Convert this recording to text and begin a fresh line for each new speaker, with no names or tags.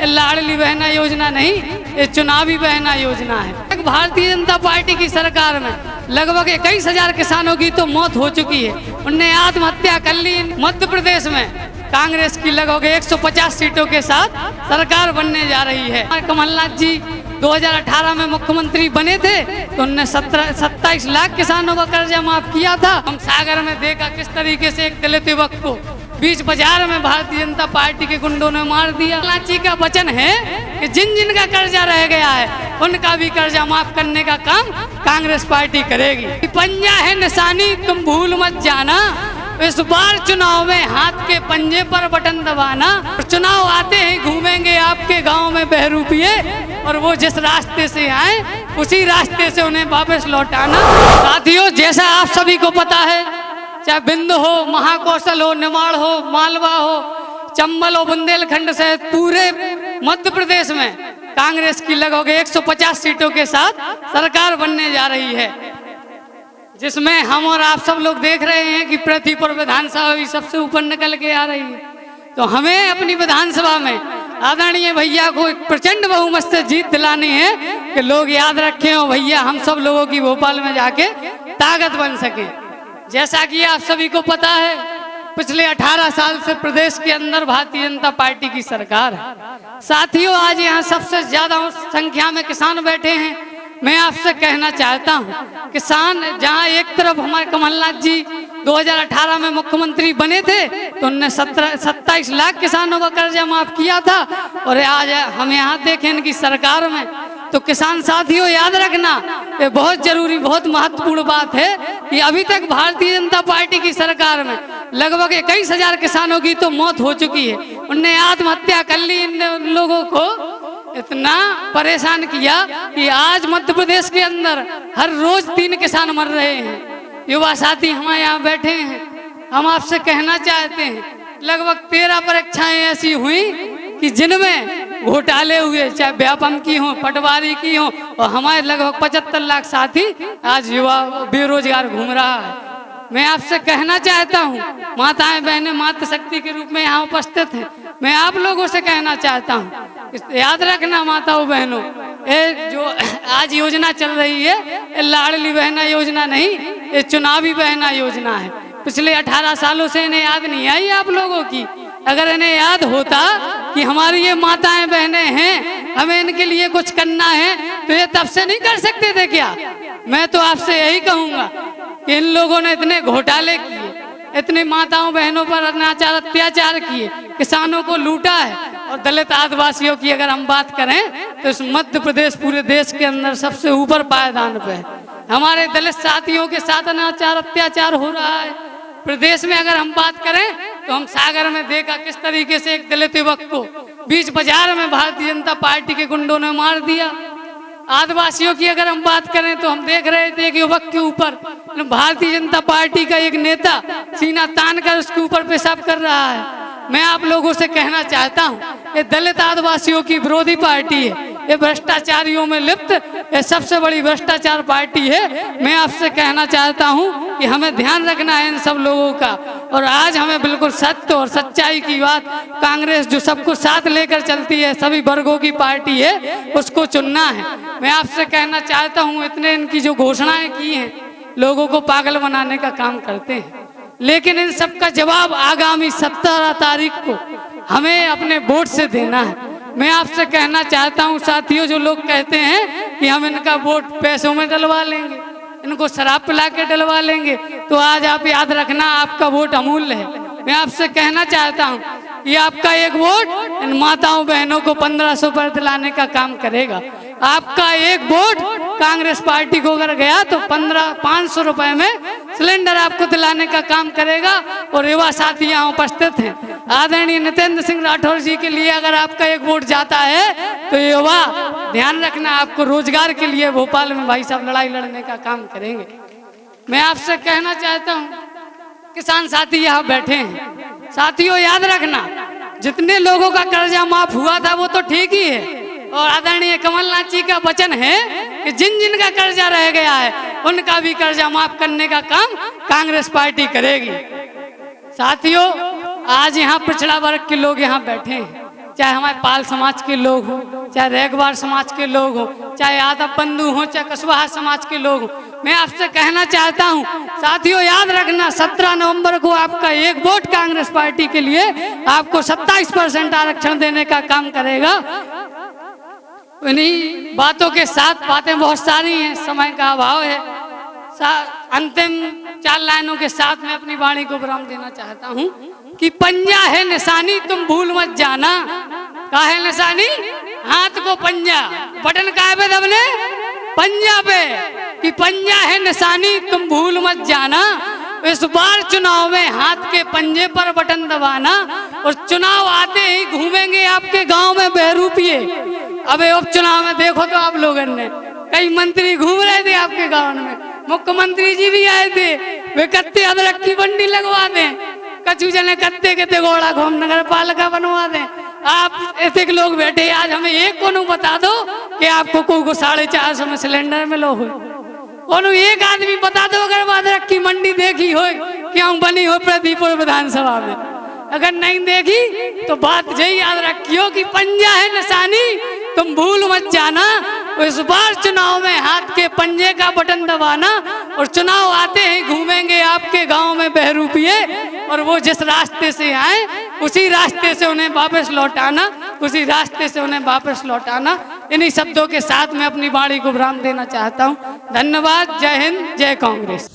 लाडली बहना योजना नहीं, ये चुनावी बहना योजना है। भारतीय जनता पार्टी की सरकार में लगभग 21,000 किसानों की तो मौत हो चुकी है, उनने आत्महत्या कर ली। मध्य प्रदेश में कांग्रेस की लगभग 150 सीटों के साथ सरकार बनने जा रही है। कमलनाथ जी 2018 में मुख्यमंत्री बने थे तो उन्होंने 27 लाख किसानों का कर्जा माफ किया था। हम सागर में देखा किस तरीके से एक दलित युवक को बीच बाजार में भारतीय जनता पार्टी के गुंडों ने मार दिया। कमलनाथ जी का वचन है कि जिन जिन का कर्जा रह गया है उनका भी कर्जा माफ करने का काम कांग्रेस पार्टी करेगी। पंजा है निशानी, तुम भूल मत जाना, इस बार चुनाव में हाथ के पंजे पर बटन दबाना। चुनाव आते ही घूमेंगे आपके गांव में बहरूपिये, और वो जिस रास्ते से आए उसी रास्ते से उन्हें वापस लौटाना। साथियों, जैसा आप सभी को पता है, चाहे बिंद हो, महाकौशल हो, निमाड़ हो, मालवा हो, चंबल हो, बुंदेलखंड से पूरे मध्य प्रदेश में कांग्रेस की लगभग 150 सीटों के साथ सरकार बनने जा रही है, जिसमें हम और आप सब लोग देख रहे हैं कि प्रतिपुर विधानसभा भी सबसे ऊपर निकल के आ रही है। तो हमें अपनी विधानसभा में आदरणीय भैया को एक प्रचंड बहुमत से जीत दिलानी है कि लोग याद रखें और भैया हम सब लोगों की भोपाल में जाके ताकत बन सके। जैसा कि आप सभी को पता है, पिछले 18 साल से प्रदेश के अंदर भारतीय जनता पार्टी की सरकार है। साथियों, आज यहाँ सबसे ज्यादा संख्या में किसान बैठे हैं। मैं आपसे कहना चाहता हूँ, किसान जहाँ एक तरफ हमारे कमलनाथ जी 2018 में मुख्यमंत्री बने थे तो उन्होंने 27 लाख किसानों का कर्जा माफ किया था, और आज हम यहाँ देखें इनकी सरकार में तो किसान साथियों याद रखना, ये बहुत जरूरी, बहुत महत्वपूर्ण बात है कि अभी तक भारतीय जनता पार्टी की सरकार में लगभग 21,000 किसानों की तो मौत हो चुकी है। उनने आत्महत्या कर ली। इन लोगों को इतना परेशान किया कि आज मध्य प्रदेश के अंदर हर रोज 3 किसान मर रहे हैं। युवा साथी हमारे यहाँ बैठे हैं, हम आपसे कहना चाहते हैं, लगभग 13 परीक्षाएं ऐसी हुई कि जिनमें घोटाले हुए, चाहे व्यापम की हो, पटवारी की हो, और हमारे लगभग 75 लाख साथी आज युवा बेरोजगार घूम रहा है। मैं आपसे कहना चाहता हूँ, माताएं बहनें मातृशक्ति के रूप में यहाँ उपस्थित हैं, मैं आप लोगों से कहना चाहता हूँ, याद रखना माताओं बहनों, ये जो आज योजना चल रही है ये लाडली बहना योजना नहीं, ये चुनावी बहना योजना है। पिछले 18 सालों से इन्हें याद नहीं आई आप लोगों की। अगर इन्हें याद होता कि हमारी ये माताएं बहनें हैं, हमें इनके लिए कुछ करना है, तो ये तब से नहीं कर सकते थे क्या? मैं तो आपसे यही कहूँगा कि इन लोगों ने इतने घोटाले किए, इतनी माताओं बहनों पर अत्याचार किए, किसानों को लूटा है, और दलित आदिवासियों की अगर हम बात करें तो इस मध्य प्रदेश पूरे देश के अंदर सबसे ऊपर पायदान पे है। हमारे दलित साथियों के साथ अत्याचार हो रहा है। प्रदेश में अगर हम बात करें तो हम सागर में देखा किस तरीके से एक दलित युवक को बीच बाजार में भारतीय जनता पार्टी के गुंडों ने मार दिया। आदिवासियों की अगर हम बात करें तो हम देख रहे थे एक युवक के ऊपर भारतीय जनता पार्टी का एक नेता सीना तान कर उसके ऊपर पेशाब कर रहा है। मैं आप लोगों से कहना चाहता हूँ, ये दलित आदिवासियों की विरोधी पार्टी है, ये भ्रष्टाचारियों में लिप्त, ये सबसे बड़ी भ्रष्टाचार पार्टी है। मैं आपसे कहना चाहता हूँ कि हमें ध्यान रखना है इन सब लोगों का, और आज हमें बिल्कुल सत्य और सच्चाई की बात, कांग्रेस जो सबको साथ लेकर चलती है, सभी वर्गों की पार्टी है, उसको चुनना है। मैं आपसे कहना चाहता हूँ, इतने इनकी जो घोषणाएं की हैं लोगों को पागल बनाने का काम करते हैं, लेकिन इन सब का जवाब आगामी 17 तारीख को हमें अपने वोट से देना है। मैं आपसे कहना चाहता हूं साथियों, जो लोग कहते हैं कि हम इनका वोट पैसों में डलवा लेंगे, इनको शराब पिला के डलवा लेंगे, तो आज आप याद रखना आपका वोट अमूल्य है। मैं आपसे कहना चाहता हूं कि आपका एक वोट इन माताओं बहनों को 1500 पर दिलाने का काम करेगा। आपका एक वोट कांग्रेस पार्टी को अगर गया तो 500 रुपए में सिलेंडर आपको दिलाने का काम करेगा। और युवा साथी यहाँ उपस्थित हैं, आदरणीय नितेंद्र सिंह राठौर जी के लिए अगर आपका एक वोट जाता है तो युवा ध्यान रखना, आपको रोजगार के लिए भोपाल में भाई साहब लड़ाई लड़ने का काम करेंगे। मैं आपसे कहना चाहता हूँ, किसान साथी यहाँ बैठे हैं, साथियों याद रखना, जितने लोगों का कर्जा माफ हुआ था वो तो ठीक ही है, और आदरणीय कमलनाथ जी का वचन है कि जिन जिन का कर्जा रह गया है उनका भी कर्जा माफ करने का काम कांग्रेस पार्टी करेगी। साथियों, आज यहाँ पिछड़ा वर्ग के लोग यहाँ बैठे हैं, चाहे हमारे पाल समाज के लोग हों, चाहे रेगवार समाज के लोग हों, चाहे यादव बंधु हों, चाहे कुशवाहा समाज के लोग हों, मैं आपसे कहना चाहता हूं साथियों, याद रखना 17 नवंबर को आपका एक वोट कांग्रेस पार्टी के लिए आपको 27% आरक्षण देने का काम करेगा। इन्हीं बातों के साथ, बातें बहुत सारी हैं, समय का अभाव है, अंतिम 4 लाइनों के साथ मैं अपनी वाणी को विराम देना चाहता हूं कि पंजा है निशानी तुम भूल मत जाना। का है निशानी? हाथ को पंजा, बटन का पे दबने पंजा पे, कि पंजा है निशानी तुम भूल मत जाना। इस बार चुनाव में हाथ के पंजे पर बटन दबाना, और चुनाव आते ही घूमेंगे आपके गांव में बहरूपिए। अबे उपचुनाव में देखो तो आप लोगों ने कई मंत्री घूम रहे थे आपके गांव में, मुख्यमंत्री जी भी आए थे, वे कत्ते अदरक की बंडी लगवा दें, कछु जने कत्ते के तेगोड़ा घूम नगर पालिका बनवा दें। आप ऐसे के लोग बैठे, आज हमें एक कोनू बता दो कि आपको को 450 में सिलेंडर मिलो हो, कोनू एक आदमी बता दो अगर अदरक की मंडी देखी हो क्यों बनी हो प्रदीपुर विधानसभा में। अगर नहीं देखी तो बात यही याद रखियो कि पंजा है निशानी तुम भूल मत जाना। इस बार चुनाव में हाथ के पंजे का बटन दबाना, और चुनाव आते ही घूमेंगे आपके गांव में बहरूपिए, और वो जिस रास्ते से आए उसी रास्ते से उन्हें वापस लौटाना, उसी रास्ते से उन्हें वापस लौटाना। इन्हीं शब्दों के साथ मैं अपनी वाणी को विराम देना चाहता हूँ। धन्यवाद। जय हिंद, जय कांग्रेस।